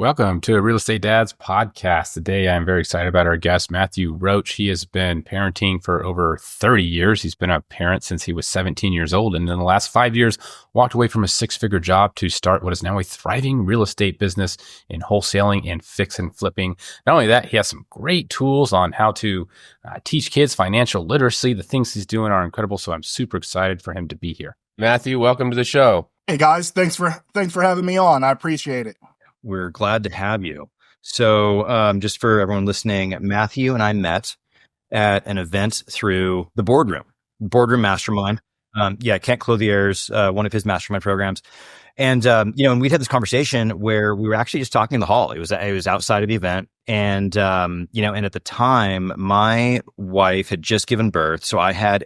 Welcome to Real Estate Dads podcast. Today, I'm very excited about our guest, Matthew Roach. He has been parenting for over 30 years. He's been a parent since he was 17 years old. And in the last 5 years, walked away from a six-figure job to start what is now a thriving real estate business in wholesaling and fix and flipping. Not only that, he has some great tools on how to teach kids financial literacy. The things he's doing are incredible. So I'm super excited for him to be here. Matthew, welcome to the show. Hey guys, thanks for having me on. I appreciate it. We're glad to have you. So just for everyone listening, Matthew and I met at an event through the Boardroom Mastermind. Kent Clothier's one of his mastermind programs. And, and we'd had this conversation where we were actually just talking in the hall. It was outside of the event. And, and at the time, my wife had just given birth. So I had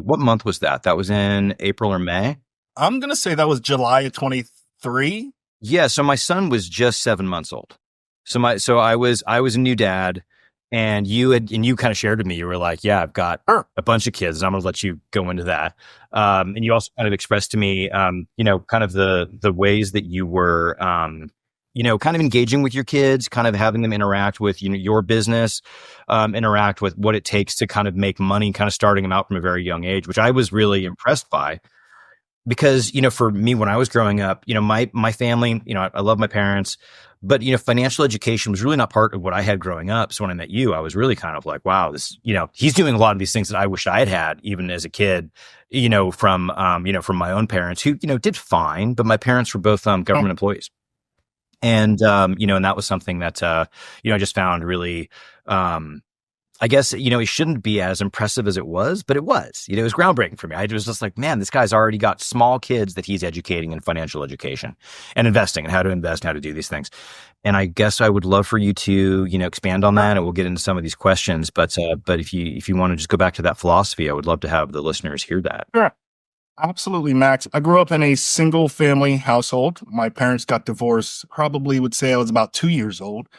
what month was that? That was in April or May? I'm going to say that was July of 23. Yeah. So my son was just 7 months old. So I was a new dad, and you kind of shared with me, you were like, yeah, I've got a bunch of kids and I'm going to let you go into that. And you also kind of expressed to me, kind of the ways that you were, kind of engaging with your kids, kind of having them interact with, your business, interact with what it takes to kind of make money, kind of starting them out from a very young age, which I was really impressed by. Because, for me, when I was growing up, my family, I love my parents, but, financial education was really not part of what I had growing up. So when I met you, I was really kind of like, wow, this, he's doing a lot of these things that I wish I had had even as a kid, from my own parents who, did fine, but my parents were both, government employees. And, and that was something that, I just found really, I guess, it shouldn't be as impressive as it was, but it was. It was groundbreaking for me. I was just like, man, this guy's already got small kids that he's educating in financial education and investing and how to invest and how to do these things. And I guess I would love for you to, expand on that, and we'll get into some of these questions. But if you want to just go back to that philosophy, I would love to have the listeners hear that. Sure. Absolutely, Max. I grew up in a single family household. My parents got divorced, probably would say I was about 2 years old.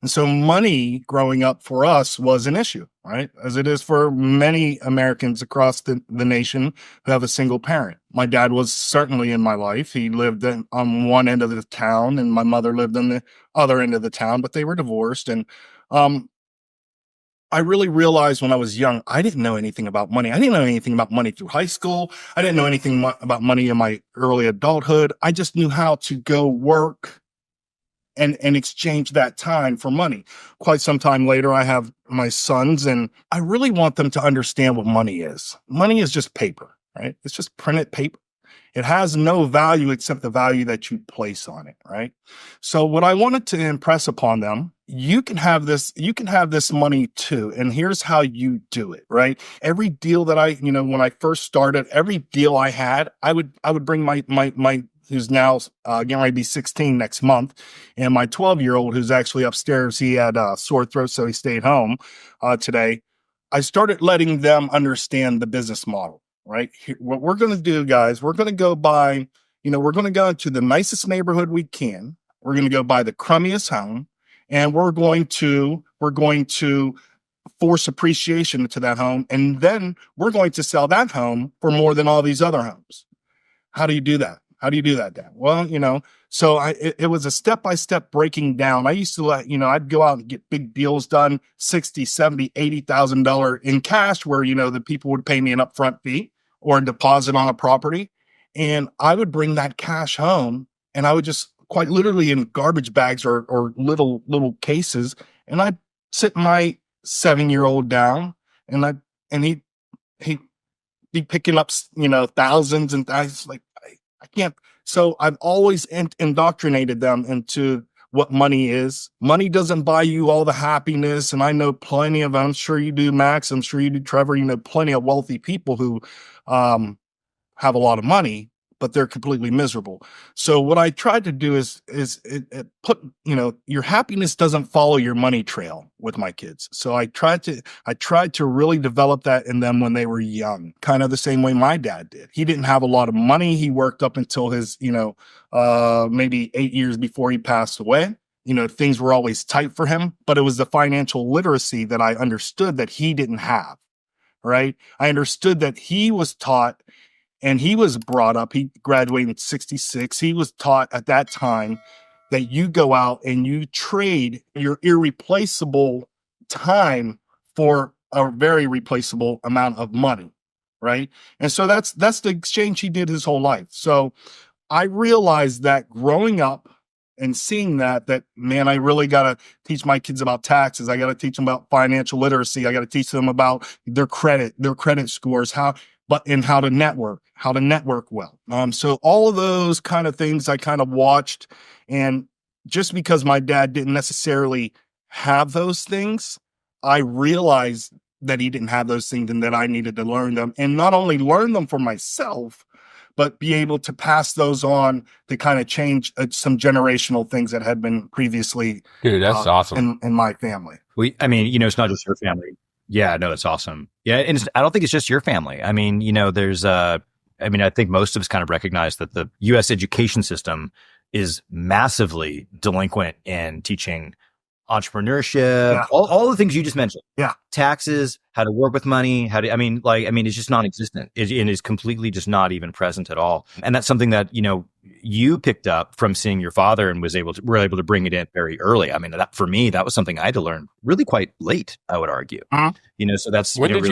And so money growing up for us was an issue, right? As it is for many Americans across the nation who have a single parent. My dad was certainly in my life. He lived on one end of the town, and my mother lived on the other end of the town, but they were divorced. And I really realized when I was young, I didn't know anything about money. I didn't know anything about money through high school. I didn't know anything about money in my early adulthood. I just knew how to go work and exchange that time for money. Quite some time later, I have my sons, and I really want them to understand what money is. Money is just paper, right? It's just printed paper. It has no value except the value that you place on it, right? So what I wanted to impress upon them, you can have this money too. And here's how you do it, right? Every deal that when I first started, every deal I had, I would bring my who's now getting ready to be 16 next month, and my 12-year-old who's actually upstairs. He had a sore throat, so he stayed home today. I started letting them understand the business model, right? What we're going to do, guys, we're going to go buy, we're going to go into the nicest neighborhood we can. We're going to go buy the crummiest home, and we're going to force appreciation to that home, and then we're going to sell that home for more than all these other homes. How do you do that? How do you do that, Dan? Well, so it was a step-by-step breaking down. I used to I'd go out and get big deals done, $60,000, $70,000, $80,000 in cash, where, the people would pay me an upfront fee or a deposit on a property. And I would bring that cash home, and I would just quite literally in garbage bags or little cases. And I'd sit my 7-year-old down, and he'd be picking up, thousands and thousands. Like, I can't. So I've always indoctrinated them into what money is. Money doesn't buy you all the happiness. And I know plenty of, I'm sure you do, Max. I'm sure you do, Trevor. Plenty of wealthy people who have a lot of money, but they're completely miserable. So what I tried to do is put, your happiness doesn't follow your money trail with my kids. So I tried to really develop that in them when they were young, kind of the same way my dad did. He didn't have a lot of money. He worked up until his, maybe 8 years before he passed away. Things were always tight for him, but it was the financial literacy that I understood that he didn't have, right? I understood that he was taught and he was brought up, he graduated in 66. He was taught at that time that you go out and you trade your irreplaceable time for a very replaceable amount of money, right? And so that's the exchange he did his whole life. So I realized that growing up and seeing that, man, I really got to teach my kids about taxes. I got to teach them about financial literacy. I got to teach them about their credit scores, and how to network well. So all of those kind of things I kind of watched. And just because my dad didn't necessarily have those things, I realized that he didn't have those things and that I needed to learn them, and not only learn them for myself, but be able to pass those on to kind of change some generational things that had been previously Dude, that's awesome. in my family. I mean, it's not just your family. Yeah, no, that's awesome. Yeah, and I don't think it's just your family. I mean, there's I think most of us kind of recognize that the U.S. education system is massively delinquent in teaching entrepreneurship, all the things you just mentioned. Yeah. Taxes, how to work with money, it's just non-existent. It is completely just not even present at all. And that's something that, you picked up from seeing your father and were able to bring it in very early. I mean, for me, that was something I had to learn really quite late, I would argue. Uh-huh. So that's when did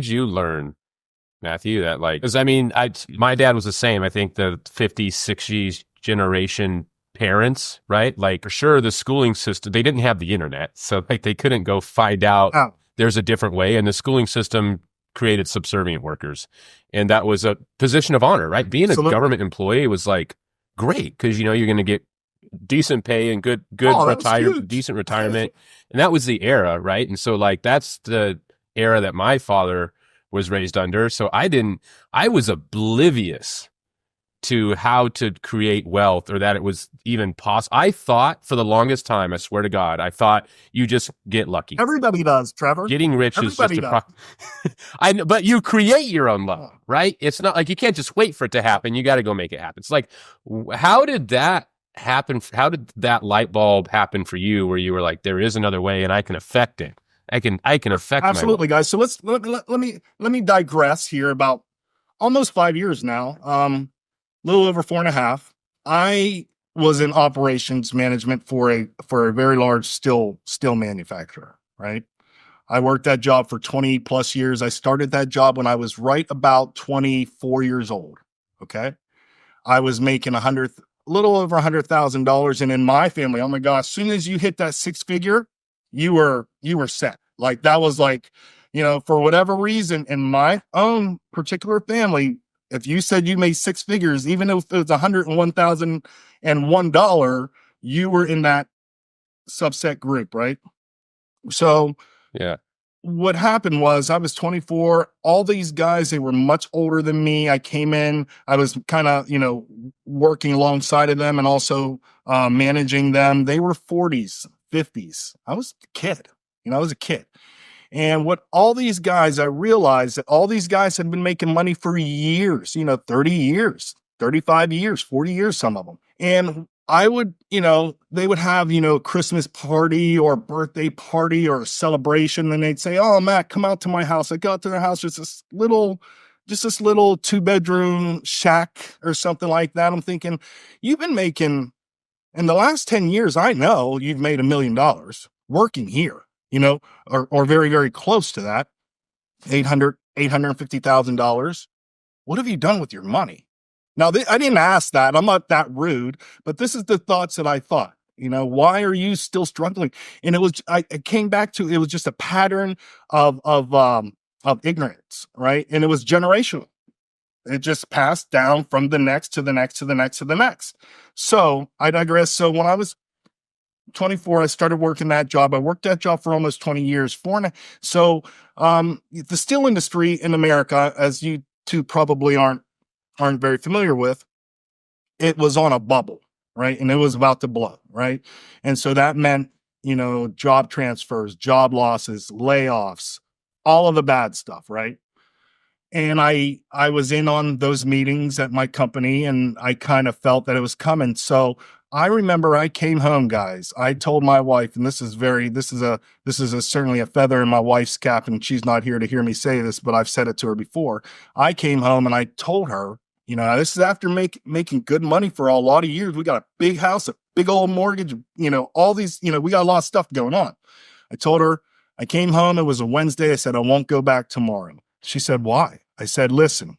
you learn, Matthew, that because my dad was the same. I think the 50s, 60s generation parents, right? Like for sure the schooling system, they didn't have the internet. So they couldn't go find out there's a different way. And the schooling system created subservient workers. And that was a position of honor, right? Being a government employee was great because, you're going to get decent pay and good decent retirement. And that was the era, right? And so that's the era that my father was raised under. So I was oblivious to how to create wealth, or that it was even possible. I thought for the longest time, I swear to God, I thought you just get lucky. Everybody does, Trevor. Getting rich is just I know, but you create your own luck, right? It's not like you can't just wait for it to happen. You got to go make it happen. It's how did that happen? How did that light bulb happen for you, where you were like, there is another way, and I can affect it. I can affect. Absolutely, guys. So let me digress here about almost 5 years now. Little over 4.5. I was in operations management for a very large steel manufacturer, right? I worked that job for 20 plus years. I started that job when I was right about 24 years old. Okay. I was making little over $100,000. And in my family, oh my gosh, as soon as you hit that 6-figure, you were set. That was for whatever reason in my own particular family, if you said you made 6 figures, even if it was $101,001, you were in that subset group, right? So yeah, what happened was I was 24. All these guys, they were much older than me. I came in, I was kind of, working alongside of them and also managing them. They were 40s, 50s. I was a kid. And what all these guys, I realized that all these guys had been making money for years, 30 years, 35 years, 40 years, some of them. And I would, they would have, a Christmas party or birthday party or a celebration. And they'd say, oh, Matt, come out to my house. I go out to their house. Just this little 2-bedroom shack or something like that. I'm thinking, you've been making, in the last 10 years, I know you've made $1 million working here. Or very, very close to that, $850,000. What have you done with your money? Now, I didn't ask that. I'm not that rude, but this is the thoughts that I thought. Why are you still struggling? And I came back to, it was just a pattern of ignorance, right? And it was generational. It just passed down from the next to the next to the next to the next. So I digress. So when I was 24, I started working that job. I worked that job for almost 20 years. So the steel industry in America, as you two probably aren't very familiar with, it was on a bubble, right? And it was about to blow, right? And so that meant, job transfers, job losses, layoffs, all of the bad stuff, right? And I was in on those meetings at my company, and I kind of felt that it was coming. So I remember I came home, guys. I told my wife, and this is certainly a feather in my wife's cap, and she's not here to hear me say this, but I've said it to her before. I came home and I told her, this is after making good money for a lot of years. We got a big house, a big old mortgage, all these, we got a lot of stuff going on. I told her, I came home, it was a Wednesday. I said, I won't go back tomorrow. She said, why? I said, listen,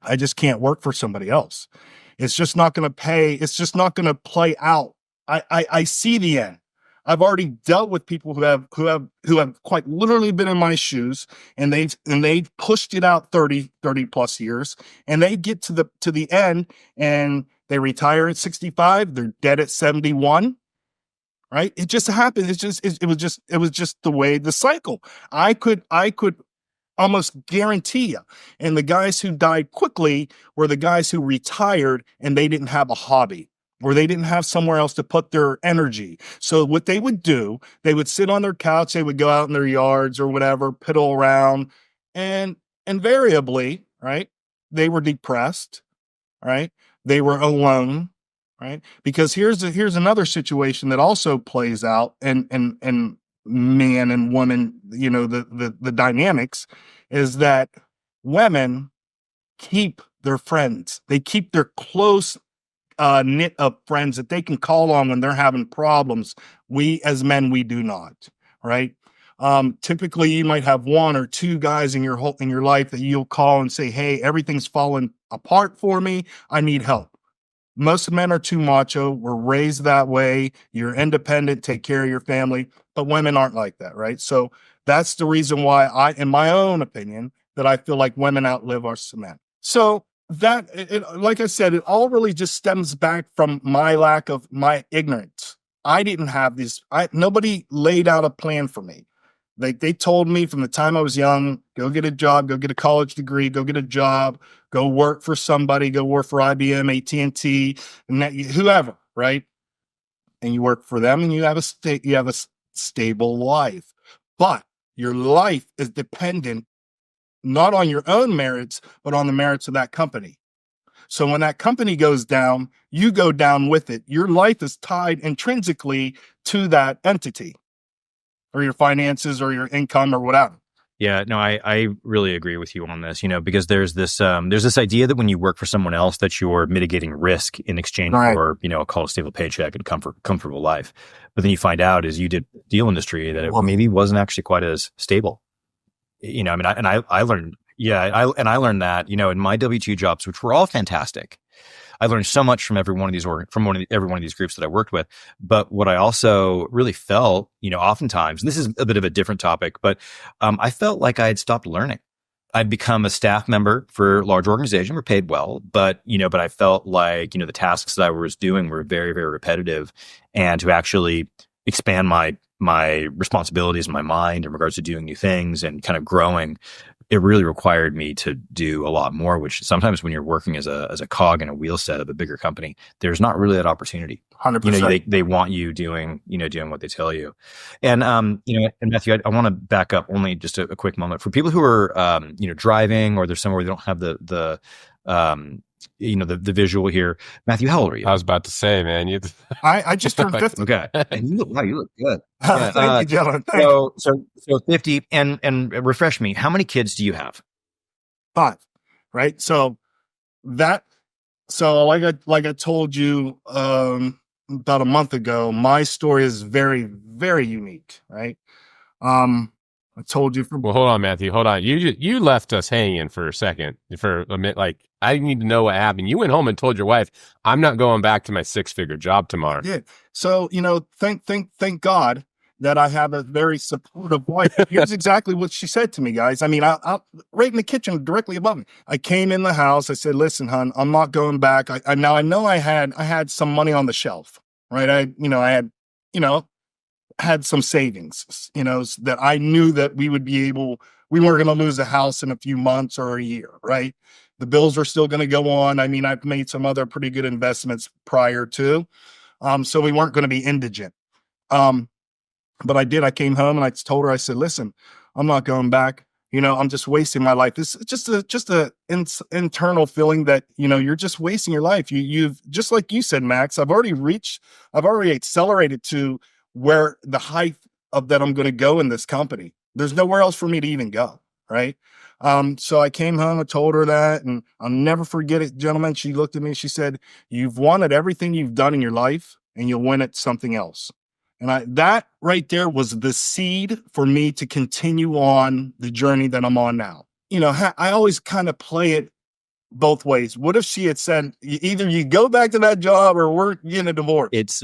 I just can't work for somebody else. It's just not going to pay. It's just not going to play out. I see the end. I've already dealt with people who have quite literally been in my shoes, and they pushed it out 30 plus years, and they get to the end and they retire at 65. They're dead at 71. Right. It just happened. It was just the way the cycle. I could almost guarantee you. And the guys who died quickly were the guys who retired and they didn't have a hobby, or they didn't have somewhere else to put their energy. So what they would do, they would sit on their couch, they would go out in their yards or whatever, piddle around, and invariably, right, they were depressed, right? They were alone, right? Because here's another situation that also plays out, and man and woman, the dynamics is that women keep their friends. They keep their close knit of friends that they can call on when they're having problems. We as men, we do not, right? Typically you might have one or two guys in your life that you'll call and say, hey, everything's falling apart for me. I need help. Most men are too macho. We're raised that way. You're independent, take care of your family, but women aren't like that, right? So that's the reason why in my own opinion, that I feel like women outlive us men. So that, like I said, it all really just stems back from my ignorance. I didn't have this. Nobody laid out a plan for me. They told me from the time I was young, go get a job, go get a college degree, go get a job, go work for somebody, go work for IBM, AT&T, and whoever, right? And you work for them and you have a stable life. But your life is dependent not on your own merits, but on the merits of that company. So when that company goes down, you go down with it. Your life is tied intrinsically to that entity, or your finances or your income or whatever. Yeah, no, I really agree with you on this, because there's this idea that when you work for someone else that you're mitigating risk in exchange Right. for, call a stable paycheck and comfortable life. But then you find out as you did deal industry that it maybe wasn't actually quite as stable. I learned, I learned that, in my W-2 jobs, which were all fantastic. I learned so much from every one of these every one of these groups that I worked with. But what I also really felt, oftentimes, and this is a bit of a different topic, but I felt like I had stopped learning. I'd become a staff member for a large organization, were paid well, but I felt like, the tasks that I was doing were very, very repetitive, and to actually expand my responsibilities in my mind in regards to doing new things and kind of growing, it really required me to do a lot more, which sometimes when you're working as a cog in a wheel set of a bigger company, there's not really that opportunity. 100%. They want you doing what they tell you. And, and Matthew, I want to back up only just a quick moment for people who are, driving, or there's somewhere they don't have the visual here. Matthew, how old are you? I was about to say, man, I just turned 50. Okay. And you look good. Yeah, thank you, gentlemen. So 50 and refresh me. How many kids do you have? 5, right? So like I told you, about a month ago, my story is very, very unique, right? I told you Well, hold on, Matthew. Hold on. You left us hanging for a second, for a minute. Like, I need to know what happened. You went home and told your wife, I'm not going back to my 6-figure job tomorrow. Yeah. So, thank God that I have a very supportive wife. Here's exactly what she said to me, guys. I mean, I right in the kitchen directly above me. I came in the house. I said, listen, hon, I'm not going back. I know I had some money on the shelf, right? I had some savings, that I knew that we weren't going to lose a house in a few months or a year, right? The bills are still going to go on. I mean, I've made some other pretty good investments prior to, so we weren't going to be indigent. But I came home and I told her, I said, listen, I'm not going back. I'm just wasting my life. This is just a internal feeling that, you're just wasting your life. You've just like you said, Max, I've already accelerated to where the height of that I'm going to go in this company. There's nowhere else for me to even go. Right. So I came home and told her that, and I'll never forget it, gentlemen. She looked at me, she said, you've wanted everything you've done in your life, and you'll win at something else. And that right there was the seed for me to continue on the journey that I'm on now. I always kind of play it both ways. What if she had said, either you go back to that job or we're getting a divorce? It's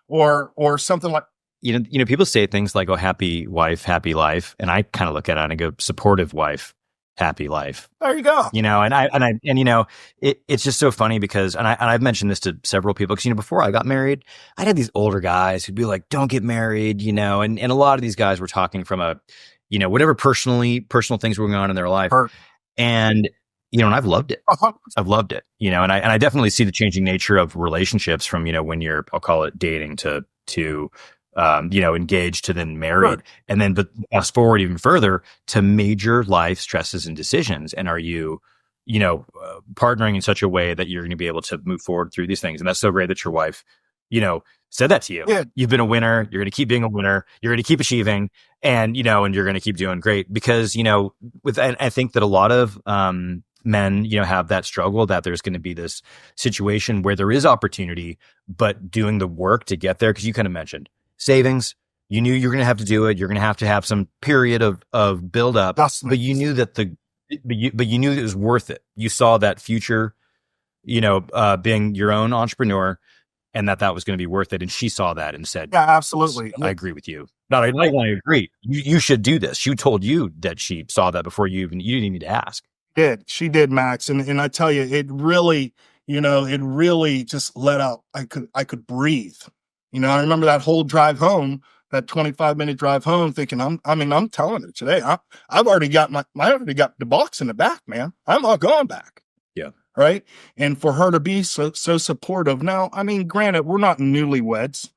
or something like. People say things like, "Oh, happy wife, happy life," and I kind of look at it and I go, "Supportive wife, happy life." There you go. It's just so funny because, and I've mentioned this to several people because, before I got married, I had these older guys who'd be like, "Don't get married," and a lot of these guys were talking from a, whatever personal things were going on in their life. And, and I've loved it. I've loved it, and I definitely see the changing nature of relationships from, when you're, I'll call it dating to engaged to then married. Sure. And then, but fast forward even further to major life stresses and decisions. And are you, partnering in such a way that you're going to be able to move forward through these things? And that's so great that your wife, said that to you. Yeah. You've been a winner. You're going to keep being a winner. You're going to keep achieving, and, and you're going to keep doing great because, I think that a lot of, men, have that struggle that there's going to be this situation where there is opportunity, but doing the work to get there. Cause you kind of mentioned savings. You knew you're going to have to do it. You're going to have some period of build up, but you knew that you knew it was worth it. You saw that future, being your own entrepreneur, and that was going to be worth it. And she saw that and said, yeah, absolutely. I agree with you. Not I agree. You should do this. She told you that she saw that before you didn't even need to ask. She did, Max. And I tell you, it really just let out. I could breathe. I remember that whole drive home, that 25-minute drive home, thinking, I'm telling her today, I've already got the box in the back, man. I'm not going back. Yeah. Right. And for her to be so supportive. Now, granted, we're not newlyweds.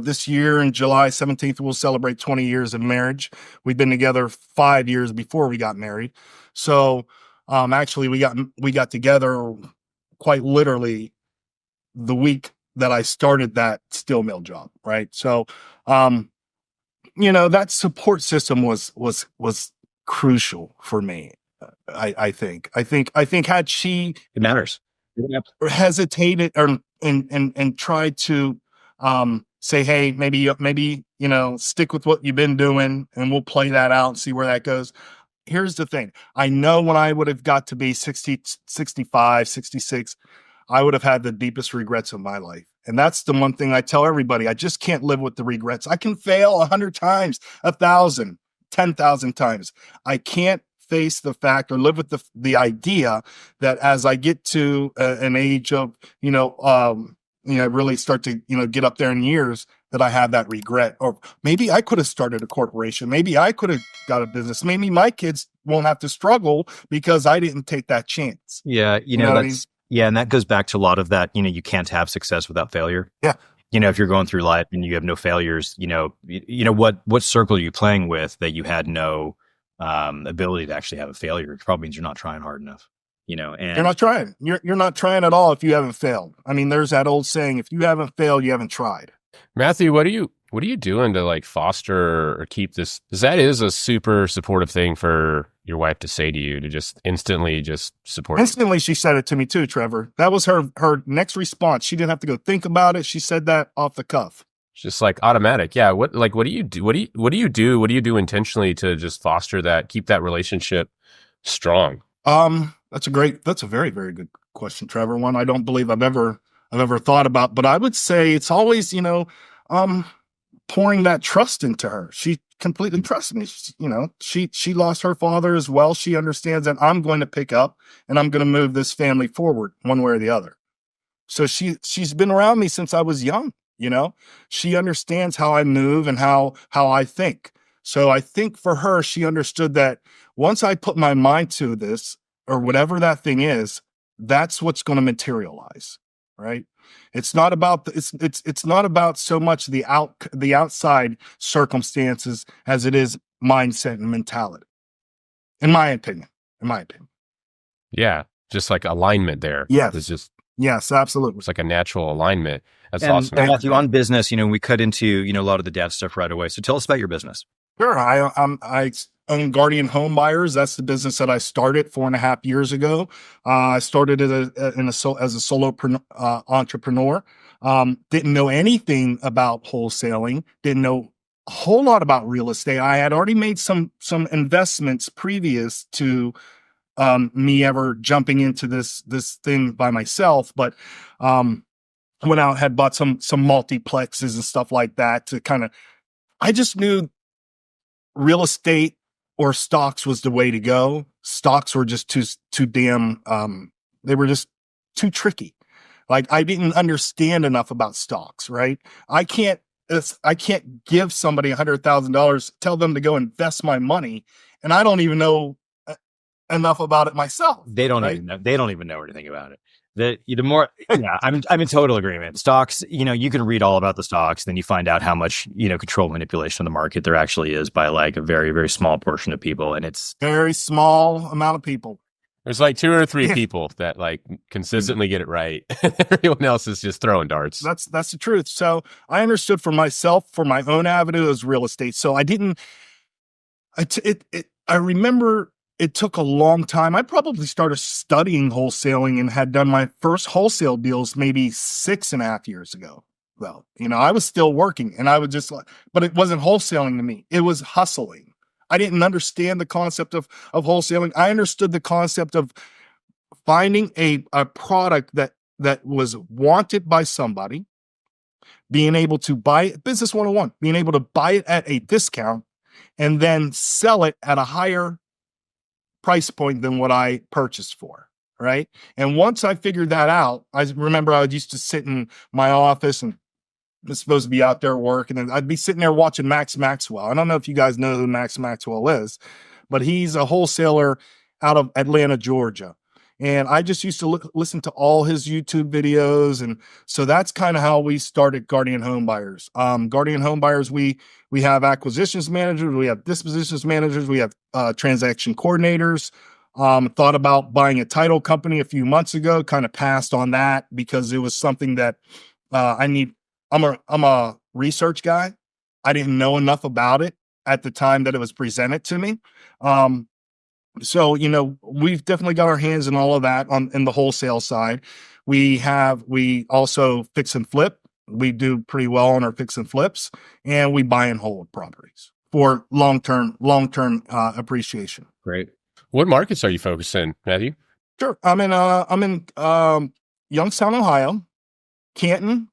This year in July 17th, we'll celebrate 20 years of marriage. We've been together 5 years before we got married. So, actually we got together quite literally the week that I started that steel mill job. Right. So, that support system was crucial for me. I think had she, it matters, hesitated and tried to, say, hey, maybe, stick with what you've been doing and we'll play that out and see where that goes. Here's the thing. I know when I would have got to be 60, 65, 66, I would have had the deepest regrets of my life. And that's the one thing I tell everybody. I just can't live with the regrets. I can fail 100 times, 1,000, 10,000 times. I can't face the fact or live with the idea that as I get to an age of, really start to, get up there in years, that I have that regret. Or maybe I could have started a corporation. Maybe I could have got a business. Maybe my kids won't have to struggle because I didn't take that chance. Yeah. Yeah. And that goes back to a lot of that, you can't have success without failure. Yeah. If you're going through life and you have no failures, what circle are you playing with that you had no ability to actually have a failure? It probably means you're not trying hard enough. And you're not trying. You're not trying at all if you haven't failed. There's that old saying, if you haven't failed, you haven't tried. Matthew, what are you doing to foster or keep this? Because that is a super supportive thing for your wife to say to you, to just instantly just support. Instantly, she said it to me too, Trevor. That was her next response. She didn't have to go think about it. She said that off the cuff. It's just automatic. Yeah. What do you do? What do you do intentionally to just foster that, keep that relationship strong? That's a very, very good question, Trevor. One I don't believe I've ever thought about, but I would say it's always, pouring that trust into her. She completely trusts me. She lost her father as well. She understands that I'm going to pick up and I'm going to move this family forward one way or the other. So she's been around me since I was young. She understands how I move and how I think. So I think for her, she understood that once I put my mind to this or whatever that thing is, that's what's going to materialize. Right. It's not about it's not about so much the outside circumstances as it is mindset and mentality. In my opinion. Yeah. Just alignment there. Yes. It's just, yes, absolutely. It's like a natural alignment. That's and, awesome. And Matthew, on business, we cut into, a lot of the dad stuff right away. So tell us about your business. Sure. I own Guardian Home Buyers. That's the business that I started 4.5 years ago. I started it as a solo entrepreneur. Didn't know anything about wholesaling. Didn't know a whole lot about real estate. I had already made some investments previous to me ever jumping into this thing by myself, but went out, had bought some multiplexes and stuff like that to kind of. I just knew real estate or stocks was the way to go. Stocks were just too damn. They were just too tricky. Like, I didn't understand enough about stocks. Right? I can't give somebody $100,000, tell them to go invest my money, and I don't even know enough about it myself. They don't right? even know. They don't even know anything about it. The more, yeah, I'm in total agreement. Stocks, you can read all about the stocks, then you find out how much, control manipulation of the market there actually is by like a very, very small portion of people. And it's very small amount of people. There's like 2 or 3 people that like consistently get it right. Everyone else is just throwing darts. That's the truth. So I understood for myself, for my own avenue as real estate. So I didn't, I remember it took a long time. I probably started studying wholesaling and had done my first wholesale deals maybe 6.5 years ago. Well, I was still working, and I would just like, but it wasn't wholesaling to me. It was hustling. I didn't understand the concept of wholesaling. I understood the concept of finding a product that was wanted by somebody, being able to buy it, business 101, being able to buy it at a discount and then sell it at a higher price point than what I purchased for. Right. And once I figured that out, I remember I used to sit in my office and was supposed to be out there working, and I'd be sitting there watching Max Maxwell. I don't know if you guys know who Max Maxwell is, but he's a wholesaler out of Atlanta, Georgia. And I just used to listen to all his YouTube videos. And so that's kind of how we started Guardian Home Buyers. Guardian Home Buyers, we have acquisitions managers, we have dispositions managers, we have transaction coordinators. Thought about buying a title company a few months ago, kind of passed on that because it was something that I need. I'm a research guy. I didn't know enough about it at the time that it was presented to me. So, we've definitely got our hands in all of that in the wholesale side. We also fix and flip. We do pretty well on our fix and flips, and we buy and hold properties for long-term appreciation. Great. What markets are you focused in, Matthew? Sure. I'm in Youngstown, Ohio, Canton,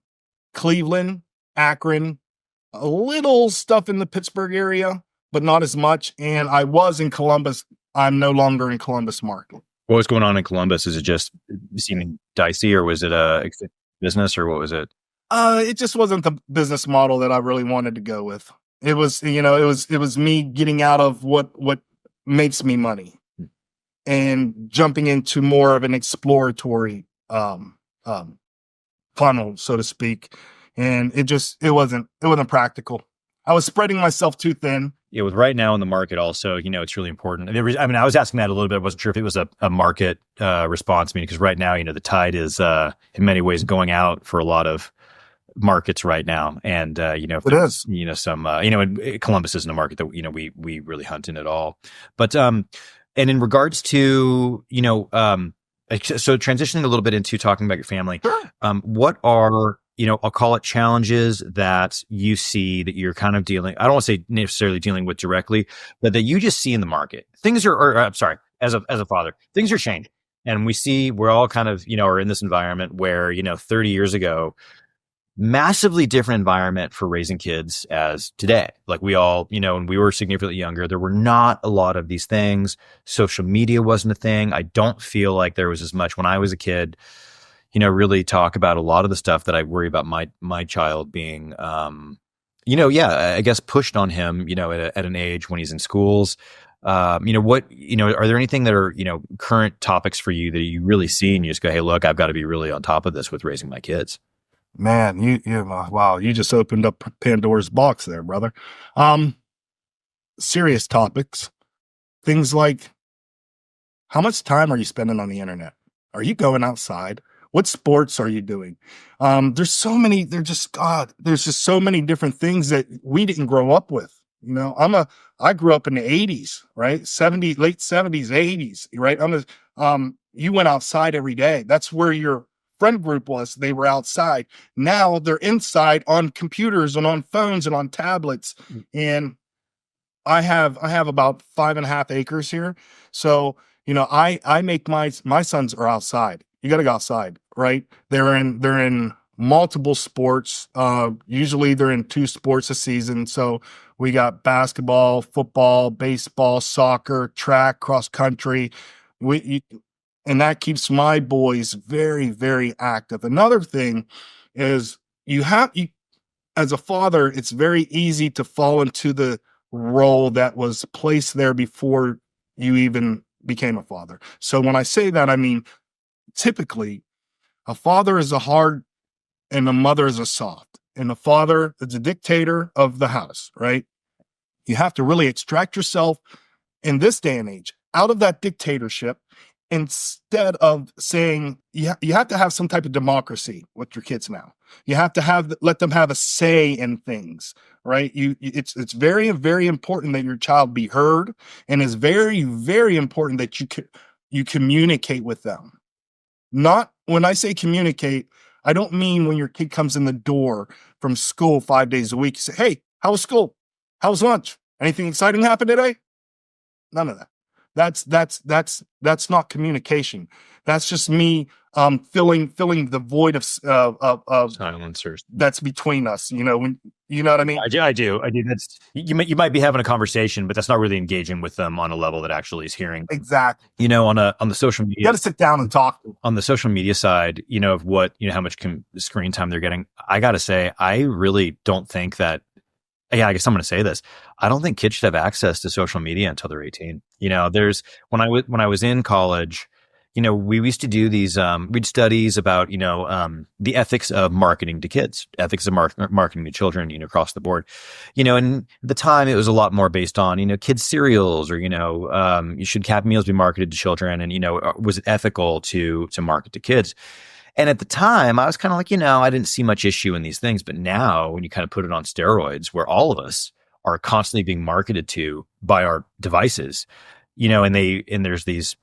Cleveland, Akron, a little stuff in the Pittsburgh area, but not as much. And I was in Columbus. I'm no longer in Columbus market. What was going on in Columbus? Is it just seeming dicey, or was it a business, or what was it? It just wasn't the business model that I really wanted to go with. It was, it was me getting out of what makes me money and jumping into more of an exploratory funnel, so to speak. And it wasn't practical. I was spreading myself too thin. Yeah, with right now in the market also, it's really important. I was asking that a little bit. I wasn't sure if it was a market response, because right now, the tide is in many ways going out for a lot of markets right now. And, if it is, Columbus isn't a market that, we really hunt in at all. But, and in regards to, so transitioning a little bit into talking about your family, sure. What are, I'll call it challenges that you see that you're kind of dealing, I don't want to say necessarily dealing with directly, but that you just see in the market. Things I'm sorry, as a father, things are changing. And we're all kind of, are in this environment where, 30 years ago, massively different environment for raising kids as today. Like we all, when we were significantly younger, there were not a lot of these things. Social media wasn't a thing. I don't feel like there was as much when I was a kid, really talk about a lot of the stuff that I worry about my child being, I guess pushed on him, at an age when he's in schools. Are there anything that are, current topics for you that you really see and you just go, hey, look, I've got to be really on top of this with raising my kids? Man, wow, you just opened up Pandora's box there, brother. Serious topics, things like, how much time are you spending on the internet? Are you going outside? What sports are you doing? There's just so many different things that we didn't grow up with. I grew up in the 80s, right? Late 70s, 80s, right? You went outside every day. That's where your friend group was. They were outside. Now they're inside on computers and on phones and on tablets. And I have about 5.5 acres here. So, I make my sons are outside. You got to go outside, right? They're in multiple sports. Usually they're in 2 sports a season. So we got basketball, football, baseball, soccer, track, cross country. We, you, and that keeps my boys very, very active. Another thing is you as a father, it's very easy to fall into the role that was placed there before you even became a father. So when I say that, I mean, typically a father is a hard and a mother is a soft. And the father is a dictator of the house, right? You have to really extract yourself in this day and age out of that dictatorship instead of saying you have to have some type of democracy with your kids now. You have to let them have a say in things, right? It's very, very important that your child be heard, and it's very, very important that you communicate with them. Not when I say communicate, I don't mean when your kid comes in the door from school 5 days a week. You say, "Hey, how was school? How was lunch? Anything exciting happened today?" None of that. That's not communication. That's just me filling the void of Silencers. that's between us. You know what I mean? I do. That's you might be having a conversation, but that's not really engaging with them on a level that actually is hearing. Exactly. On the social media, You got to sit down and talk to them. On the social media side, of what how much screen time they're getting. I got to say, I really don't think that. Yeah, I guess I'm going to say this. I don't think kids should have access to social media until they're 18. There's when I was in college, we used to do these we'd studies about the ethics of marketing to kids, ethics of marketing to children, across the board. And at the time it was a lot more based on kids cereals, or should Happy Meals be marketed to children, and was it ethical to market to kids? And at the time, I was kind of like, I didn't see much issue in these things. But now, when you kind of put it on steroids, where all of us are constantly being marketed to by our devices, and there's these,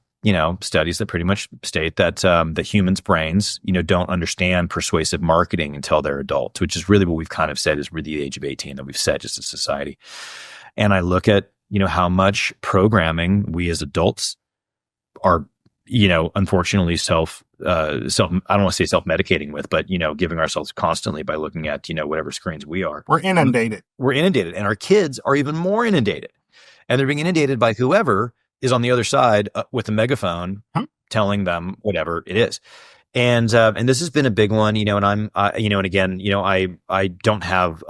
studies that pretty much state that that humans' brains, don't understand persuasive marketing until they're adults, which is really what we've kind of said is really the age of 18 that we've said just as society. And I look at, how much programming we as adults are, unfortunately I don't want to say self-medicating with, but, giving ourselves constantly by looking at, whatever screens we are. We're inundated. And our kids are even more inundated, and they're being inundated by whoever is on the other side with a megaphone telling them whatever it is. And this has been a big one, and and again, I don't have,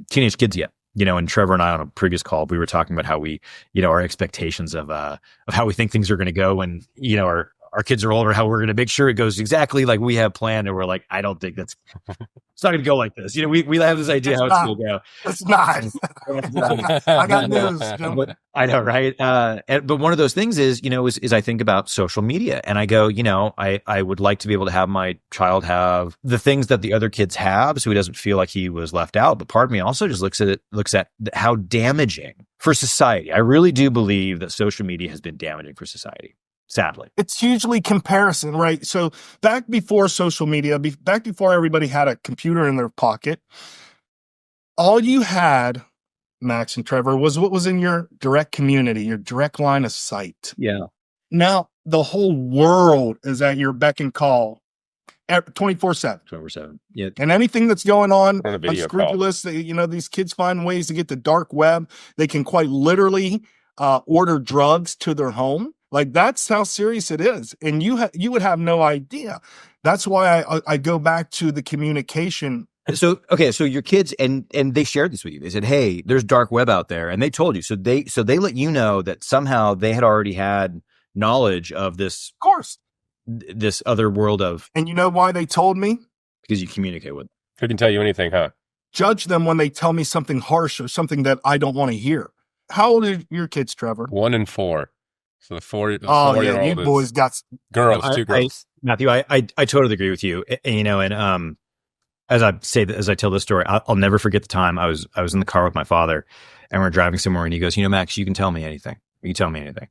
teenage kids yet. And Trevor and I on a previous call, we were talking about how we, our expectations of how we think things are going to go when, our kids are older, how we're going to make sure it goes exactly like we have planned. And we're like, I don't think it's not going to go like this. We have this idea how it's going to go. It's not. I got news, Jim. I know, right? But one of those things is I think about social media, and I go, I would like to be able to have my child have the things that the other kids have, so he doesn't feel like he was left out. But part of me also just looks at how damaging for society. I really do believe that social media has been damaging for society. Sadly, it's hugely comparison, right? So back before social media, back before everybody had a computer in their pocket, all you had, Max and Trevor, was what was in your direct community, your direct line of sight. Yeah. Now the whole world is at your beck and call 24/7. 24/7. Yeah. And anything that's going on, On a video unscrupulous, these kids find ways to get the dark web. They can quite literally order drugs to their home. Like, that's how serious it is. And you would have no idea. That's why I go back to the communication. So your kids, and they shared this with you. They said, hey, there's dark web out there. And they told you. So they let you know that somehow they had already had knowledge of this. Of course. This other world of. And you know why they told me? Because you communicate with them. Who can tell you anything, huh? Judge them when they tell me something harsh or something that I don't want to hear. How old are your kids, Trevor? 1 and 4. So the 4. Oh yeah, you boys got girls, 2 girls. Matthew, I totally agree with you. And as I tell this story, I'll never forget the time I was in the car with my father, and we're driving somewhere, and he goes, Max, you can tell me anything. You tell me anything.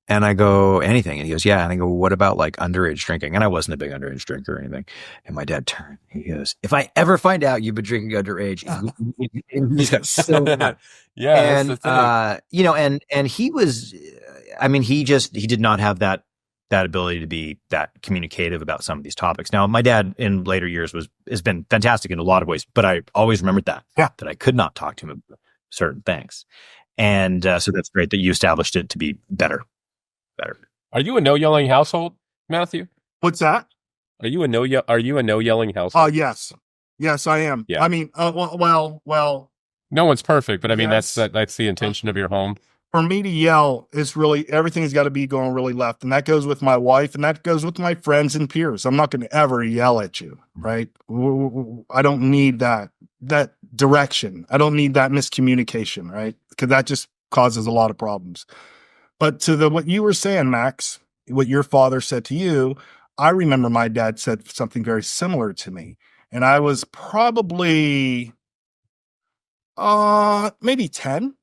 And I go, anything? And he goes, yeah. And I go, what about like underage drinking? And I wasn't a big underage drinker or anything. And my dad turned. He goes, if I ever find out you've been drinking underage, he's got so mad. Yeah, And that's the thing. and he was, I mean, he did not have that ability to be that communicative about some of these topics. Now, my dad in later years has been fantastic in a lot of ways, but I always remembered that I could not talk to him about certain things. And so that's great that you established it to be better. Are you a no yelling household, Matthew? What's that? Are you a no yelling household? Yes, I am. Yeah. I mean, well. No one's perfect, but I mean Yes. that's the intention of your home. For me to yell, it's really everything's got to be going really left, and that goes with my wife, and that goes with my friends and peers. I'm not going to ever yell at you, right? I don't need that direction. I don't need that miscommunication, right? Because that just causes a lot of problems. But to what you were saying, Max, what your father said to you, I remember my dad said something very similar to me. And I was probably maybe 10,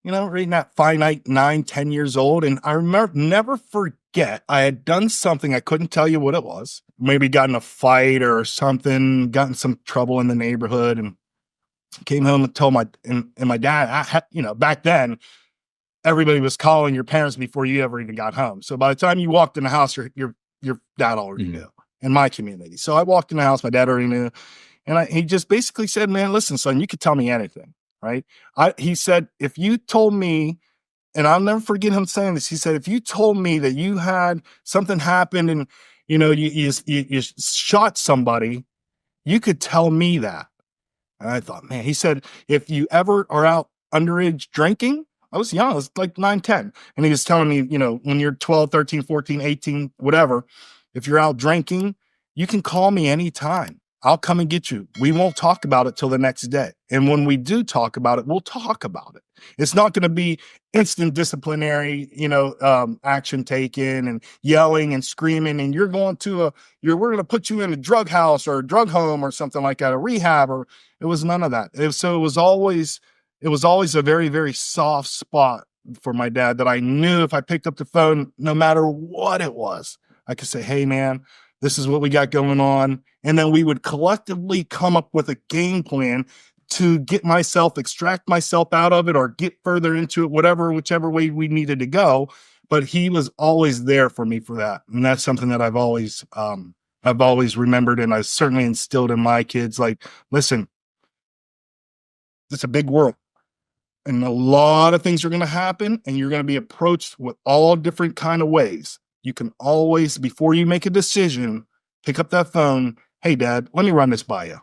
reading that finite 9, 10 years old. And I remember, never forget, I had done something, I couldn't tell you what it was. Maybe got in a fight or something, got in some trouble in the neighborhood, and came home and told my dad, back then, everybody was calling your parents before you ever even got home. So by the time you walked in the house, your dad already knew in my community. So I walked in the house, my dad already knew. And he just basically said, man, listen, son, you could tell me anything, right? He said, if you told me, and I'll never forget him saying this, he said, if you told me that you had something happened and, you shot somebody, you could tell me that. And I thought, man, he said, if you ever are out underage drinking, I was young. I was like 9, 10. And he was telling me, when you're 12, 13, 14, 18, whatever, if you're out drinking, you can call me anytime. I'll come and get you. We won't talk about it till the next day. And when we do talk about it, we'll talk about it. It's not going to be instant disciplinary, action taken and yelling and screaming. And we're going to put you in a drug house or a drug home or something like that, a rehab, or it was none of that. It was always a very, very soft spot for my dad that I knew if I picked up the phone, no matter what it was, I could say, hey, man, this is what we got going on. And then we would collectively come up with a game plan to extract myself out of it or get further into it, whichever way we needed to go. But he was always there for me for that. And that's something that I've always remembered. And I certainly instilled in my kids, like, listen, it's a big world. And a lot of things are going to happen, and you're going to be approached with all different kind of ways. You can always, before you make a decision, pick up that phone. Hey, Dad, let me run this by you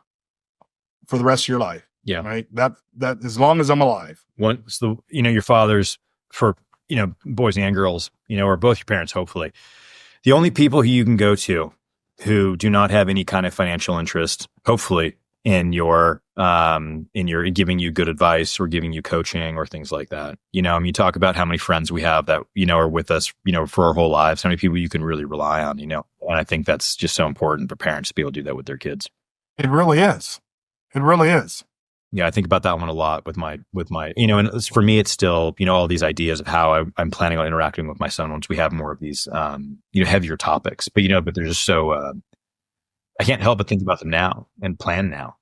for the rest of your life. Yeah. Right. That as long as I'm alive. Once your fathers, for, boys and girls, or both your parents, hopefully, the only people who you can go to who do not have any kind of financial interest, hopefully, in your giving you good advice or giving you coaching or things like that. You talk about how many friends we have that, are with us, for our whole lives, how many people you can really rely on, and I think that's just so important for parents to be able to do that with their kids. It really is. It really is. Yeah. I think about that one a lot with my, and for me, it's still, all these ideas of how I'm planning on interacting with my son once we have more of these, heavier topics, but they're just so, I can't help but think about them now and plan now.